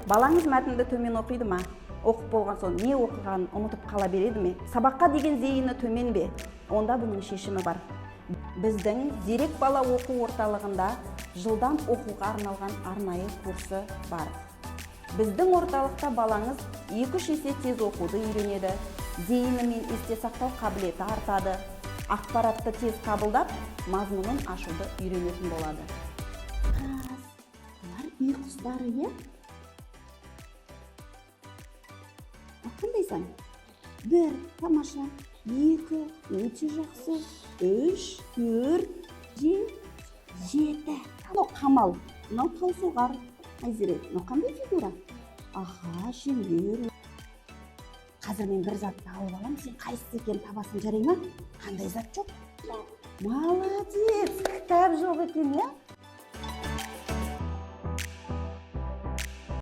Балаңыз мәтінді төмен оқиды ма? Оқып болған соң не оқығанын ұмытып қала береді ме? Сабаққа деген зейіні төмен бе? Онда бұның шешімі бар. Біздің Зерек бала оқу орталығында жылдам оқуға арналған арнайы курсы бар. Біздің орталықта балаңыз 2-3 есе тез оқуды үйренеді, зейіні мен есте сақтау қабілеті артады, ақпаратты тез қабылдап, мазмұнын ашуды үйренетін болады. Бұлар үй құстары, е? Қандайсың? 1 тамаша, 2 өте жақсы, 3 4 7. Мынау қамал, мынау таусоғар. Айзере, мынау қандай фигура? Аха, шеңбер. Қазір мен бір затты алып алам, сен қайсысы екенін табасың, жарай ма? Қандай зат жоқ? Молодец, кітап жоқ екен, иә?